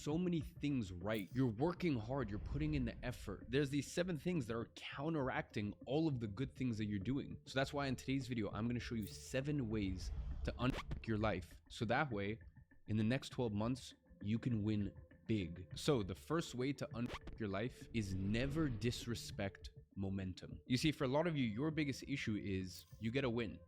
so many things right. You're working hard, you're putting in the effort. There's these 7 things that are counteracting all of the good things that you're doing. So that's why in today's video, I'm gonna show you 7 ways to unfuck your life. So that way, in the next 12 months, you can win big. So the first way to unfuck your life is never disrespect momentum. You see, for a lot of you, your biggest issue is you get a win.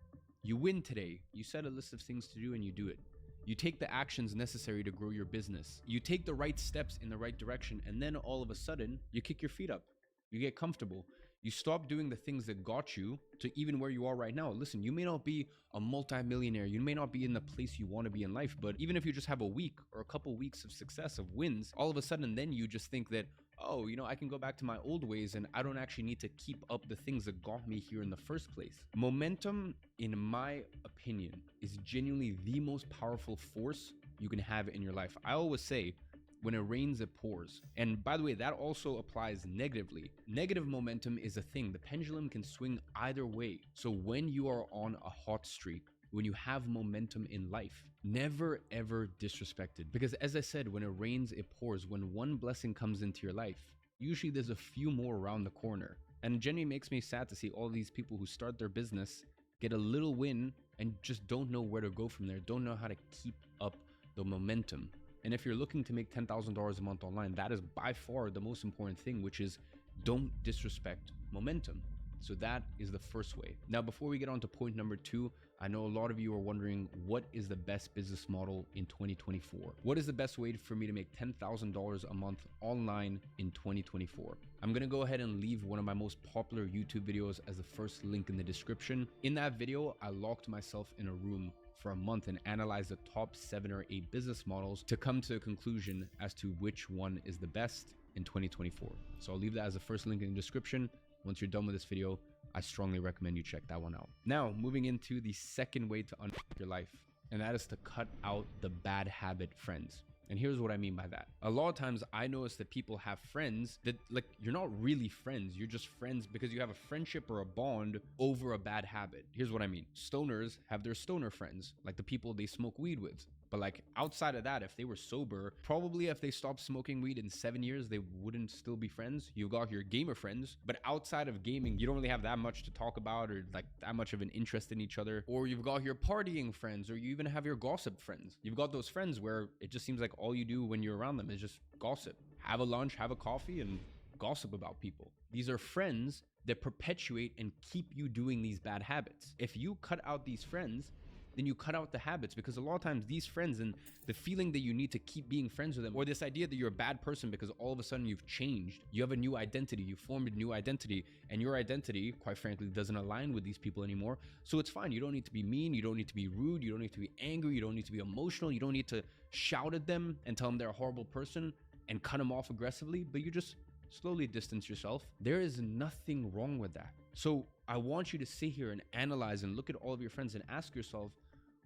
You win today, you set a list of things to do and you do it. You take the actions necessary to grow your business. You take the right steps in the right direction, and then all of a sudden, you kick your feet up. You get comfortable. You stop doing the things that got you to even where you are right now. Listen, you may not be a multimillionaire. You may not be in the place you want to be in life, but even if you just have a week or a couple weeks of success, of wins, all of a sudden then you just think that, oh, you know, I can go back to my old ways and I don't actually need to keep up the things that got me here in the first place. Momentum, in my opinion, is genuinely the most powerful force you can have in your life. I always say, when it rains, it pours. And by the way, that also applies negatively. Negative momentum is a thing. The pendulum can swing either way. So when you are on a hot streak, when you have momentum in life, never ever disrespect it. Because as I said, when it rains, it pours. When one blessing comes into your life, usually there's a few more around the corner. And it genuinely makes me sad to see all these people who start their business, get a little win, and just don't know where to go from there, don't know how to keep up the momentum. And if you're looking to make $10,000 a month online, that is by far the most important thing, which is don't disrespect momentum. So that is the first way. Now, before we get on to point number 2, I know a lot of you are wondering, what is the best business model in 2024? What is the best way for me to make $10,000 a month online in 2024? I'm gonna go ahead and leave one of my most popular YouTube videos as the first link in the description. In that video, I locked myself in a room for a month and analyze the top 7 or 8 business models to come to a conclusion as to which one is the best in 2024. So I'll leave that as the first link in the description. Once you're done with this video, I strongly recommend you check that one out. Now, moving into the second way to unfuck your life, and that is to cut out the bad habit friends. And here's what I mean by that. A lot of times I notice that people have friends that, like, you're not really friends. You're just friends because you have a friendship or a bond over a bad habit. Here's what I mean. Stoners have their stoner friends, like the people they smoke weed with. But like outside of that, if they were sober, probably if they stopped smoking weed in 7 years, they wouldn't still be friends. You've got your gamer friends, but outside of gaming, you don't really have that much to talk about or like that much of an interest in each other. Or you've got your partying friends, or you even have your gossip friends. You've got those friends where it just seems like all you do when you're around them is just gossip. Have a lunch, have a coffee, and gossip about people. These are friends that perpetuate and keep you doing these bad habits. If you cut out these friends, then you cut out the habits, because a lot of times these friends and the feeling that you need to keep being friends with them, or this idea that you're a bad person because all of a sudden you've changed, you have a new identity, you formed a new identity, and your identity, quite frankly, doesn't align with these people anymore. So it's fine. You don't need to be mean. You don't need to be rude. You don't need to be angry. You don't need to be emotional. You don't need to shout at them and tell them they're a horrible person and cut them off aggressively, but you just slowly distance yourself. There is nothing wrong with that. So I want you to sit here and analyze and look at all of your friends and ask yourself,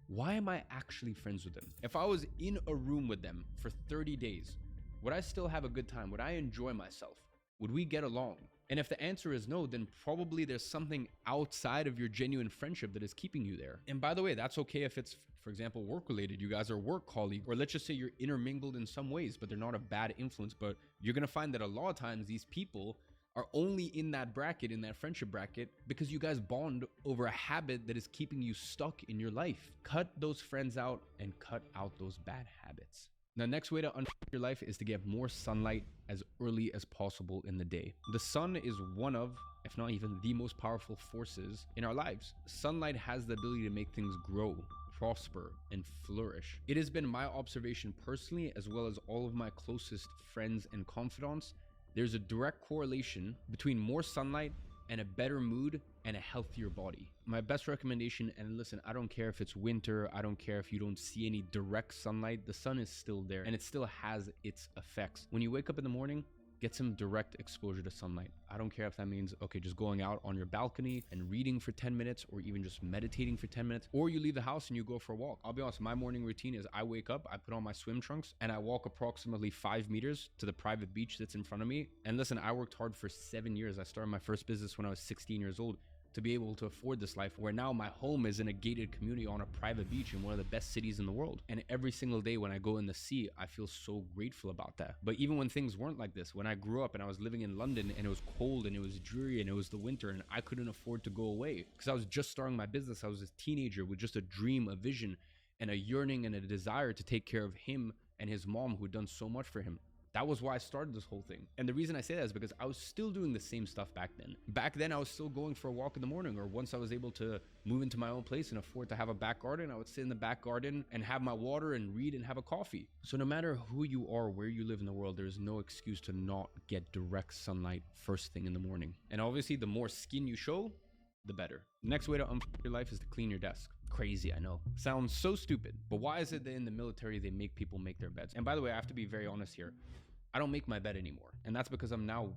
why am I actually friends with them? If I was in a room with them for 30 days, would I still have a good time? Would I enjoy myself? Would we get along? And if the answer is no, then probably there's something outside of your genuine friendship that is keeping you there. And by the way, that's okay if it's, for example, work related. You guys are work colleagues, or let's just say you're intermingled in some ways, but they're not a bad influence. But you're gonna find that a lot of times these people are only in that bracket, in that friendship bracket, because you guys bond over a habit that is keeping you stuck in your life. Cut those friends out and cut out those bad habits. Now, next way to unfuck your life is to get more sunlight as early as possible in the day. The sun is one of, if not even the most powerful forces in our lives. Sunlight has the ability to make things grow, prosper, and flourish. It has been my observation personally, as well as all of my closest friends and confidants, there's a direct correlation between more sunlight and a better mood and a healthier body. My best recommendation, and listen, I don't care if it's winter, I don't care if you don't see any direct sunlight, the sun is still there and it still has its effects. When you wake up in the morning, get some direct exposure to sunlight. I don't care if that means, okay, just going out on your balcony and reading for 10 minutes, or even just meditating for 10 minutes, or you leave the house and you go for a walk. I'll be honest, my morning routine is I wake up, I put on my swim trunks, and I walk approximately 5 meters to the private beach that's in front of me. And listen, I worked hard for 7 years. I started my first business when I was 16 years old. to be able to afford this life, where now my home is in a gated community on a private beach in one of the best cities in the world. And every single day when I go in the sea, I feel so grateful about that. But even when things weren't like this, when I grew up and I was living in London and it was cold and it was dreary and it was the winter and I couldn't afford to go away because I was just starting my business. I was a teenager with just a dream, a vision, and a yearning and a desire to take care of him and his mom who had done so much for him. That was why I started this whole thing. And the reason I say that is because I was still doing the same stuff back then. Back then, I was still going for a walk in the morning, or once I was able to move into my own place and afford to have a back garden, I would sit in the back garden and have my water and read and have a coffee. So no matter who you are, where you live in the world, there's no excuse to not get direct sunlight first thing in the morning. And obviously, the more skin you show, the better. The next way to unfuck your life is to clean your desk. Crazy, I know. Sounds so stupid. But why is it that in the military, they make people make their beds? And by the way, I have to be very honest here. I don't make my bed anymore. And that's because I'm now,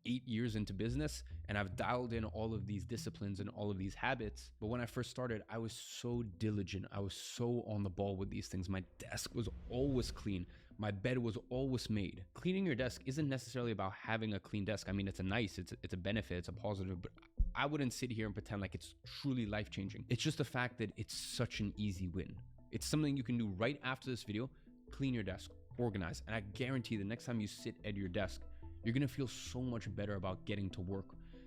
8 years into business, and I've dialed in all of these disciplines and all of these habits. But when I first started, I was so diligent. I was so on the ball with these things. My desk was always clean. My bed was always made. Cleaning your desk isn't necessarily about having a clean desk. I mean, it's a benefit, it's a positive, but I wouldn't sit here and pretend like it's truly life-changing. It's just the fact that it's such an easy win. It's something you can do right after this video. Clean your desk. Organize, and I guarantee the next time you sit at your desk, you're gonna feel so much better about getting to work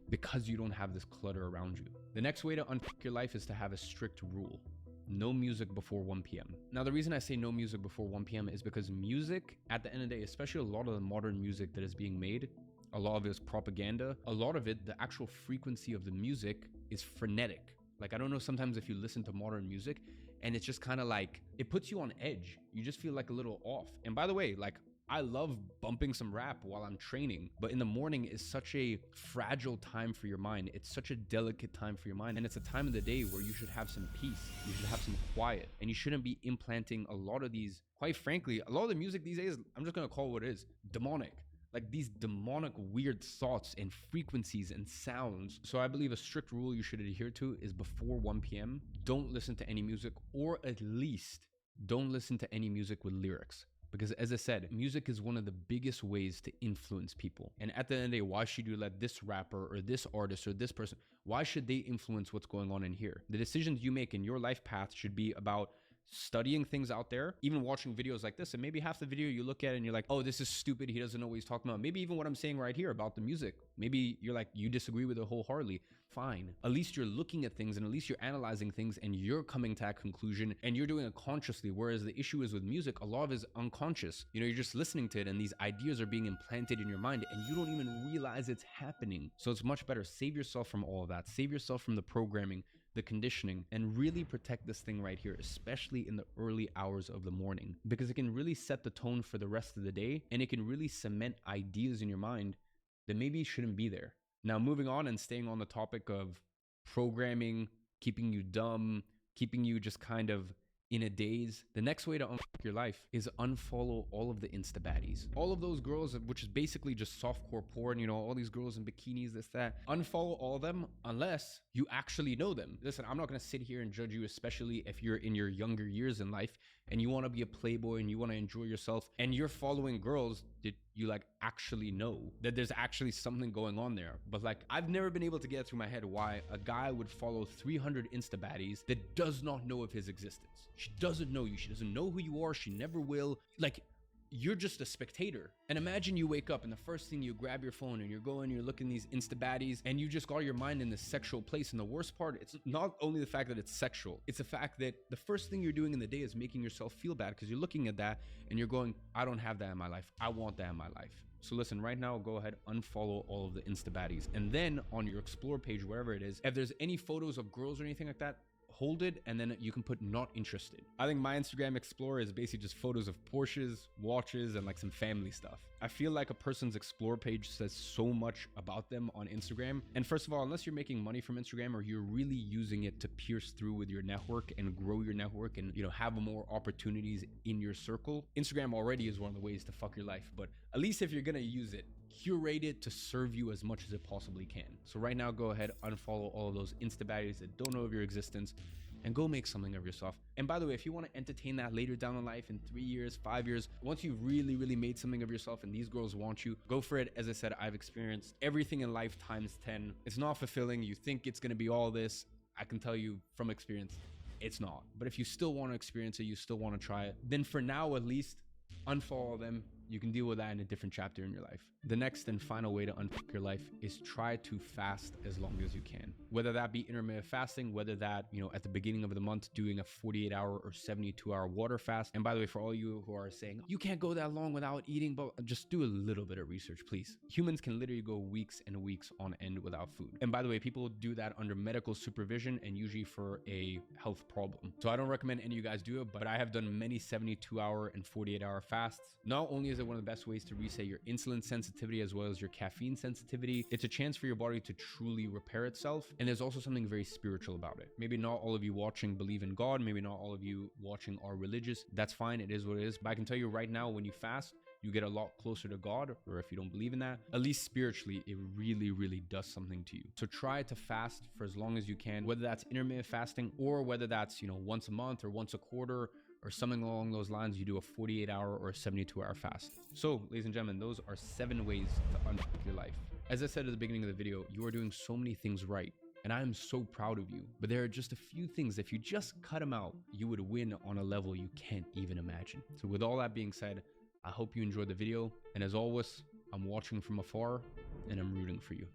because you don't have this clutter around you. The next way to unfuck your life is to have a strict rule. No music before 1 p.m. Now, the reason I say no music before 1 p.m. is because music, at the end of the day, especially a lot of the modern music that is being made, a lot of it is propaganda. A lot of it, the actual frequency of the music is frenetic. Like, I don't know, sometimes if you listen to modern music, and it's just kind of like, it puts you on edge. You just feel like a little off. And by the way, like, I love bumping some rap while I'm training, but in the morning is such a fragile time for your mind. It's such a delicate time for your mind. And it's a time of the day where you should have some peace. You should have some quiet. And you shouldn't be implanting a lot of these, quite frankly, a lot of the music these days, I'm just going to call it what it is, demonic. Like these demonic weird thoughts and frequencies and sounds. So I believe a strict rule you should adhere to is before 1 p.m. don't listen to any music, or at least don't listen to any music with lyrics. Because as I said, music is one of the biggest ways to influence people. And at the end of the day, why should you let this rapper or this artist or this person, why should they influence what's going on in here? The decisions you make in your life path should be about studying things out there, even watching videos like this, and maybe half the video you look at and you're like, oh, this is stupid, he doesn't know what he's talking about. Maybe even what I'm saying right here about the music, maybe you're like, you disagree with it wholeheartedly. Fine. At least you're looking at things and at least you're analyzing things and you're coming to that conclusion and you're doing it consciously. Whereas the issue is with music, a lot of it is unconscious. You know, you're just listening to it and these ideas are being implanted in your mind and you don't even realize it's happening. So it's much better. Save yourself from all of that. Save yourself from the programming, the conditioning, and really protect this thing right here, especially in the early hours of the morning, because it can really set the tone for the rest of the day and it can really cement ideas in your mind that maybe shouldn't be there. Now, moving on and staying on the topic of programming, keeping you dumb, keeping you just kind of in a daze, the next way to unfuck your life is unfollow all of the Insta baddies. All of those girls, which is basically just softcore porn, you know, all these girls in bikinis, this, that. Unfollow all of them unless you actually know them. Listen, I'm not going to sit here and judge you, especially if you're in your younger years in life and you want to be a playboy and you want to enjoy yourself and you're following girls that you like actually know that there's actually something going on there. But like, I've never been able to get through my head why a guy would follow 300 Insta baddies that does not know of his existence. She doesn't know you. She doesn't know who you are. She never will. Like, you're just a spectator. And imagine you wake up and the first thing you grab your phone and you're going, you're looking these Insta baddies and you just got your mind in this sexual place. And the worst part, it's not only the fact that it's sexual, it's the fact that the first thing you're doing in the day is making yourself feel bad because you're looking at that and you're going, I don't have that in my life. I want that in my life. So listen, right now, go ahead, unfollow all of the Insta baddies. And then on your explore page, wherever it is, if there's any photos of girls or anything like that, hold it and then you can put not interested. I think my Instagram Explorer is basically just photos of Porsches, watches, and like some family stuff. I feel like a person's Explore page says so much about them on Instagram. And first of all, unless you're making money from Instagram or you're really using it to pierce through with your network and grow your network and, you know, have more opportunities in your circle, Instagram already is one of the ways to fuck your life. But at least if you're gonna use it, curate it to serve you as much as it possibly can. So right now, go ahead, unfollow all of those Insta baddies that don't know of your existence and go make something of yourself. And by the way, if you want to entertain that later down in life in 3 years, 5 years, once you really made something of yourself and these girls want you, go for it. As I said, I've experienced everything in life times 10. It's not fulfilling. You think it's going to be all this. I can tell you from experience, it's not. But if you still want to experience it, you still want to try it, then for now at least, unfollow them. You can deal with that in a different chapter in your life. The next and final way to unfuck your life is try to fast as long as you can. Whether that be intermittent fasting, whether that, at the beginning of the month, doing a 48-hour or 72-hour water fast. And by the way, for all you who are saying, you can't go that long without eating, but just do a little bit of research, please. Humans can literally go weeks and weeks on end without food. And by the way, people do that under medical supervision and usually for a health problem. So I don't recommend any of you guys do it, but I have done many 72-hour and 48-hour fasts. Not only is it one of the best ways to reset your insulin sensitivity as well as your caffeine sensitivity, it's a chance for your body to truly repair itself. And there's also something very spiritual about it. Maybe not all of you watching believe in God. Maybe not all of you watching are religious. That's fine. It is what it is. But I can tell you right now, when you fast, you get a lot closer to God, or if you don't believe in that, at least spiritually, it really does something to you. So try to fast for as long as you can, whether that's intermittent fasting or whether that's, once a month or once a quarter, or something along those lines. You do a 48-hour or a 72-hour fast. So, ladies and gentlemen, those are 7 ways to unfuck your life. As I said at the beginning of the video, you are doing so many things right, and I am so proud of you. But there are just a few things, if you just cut them out, you would win on a level you can't even imagine. So with all that being said, I hope you enjoyed the video, and as always, I'm watching from afar, and I'm rooting for you.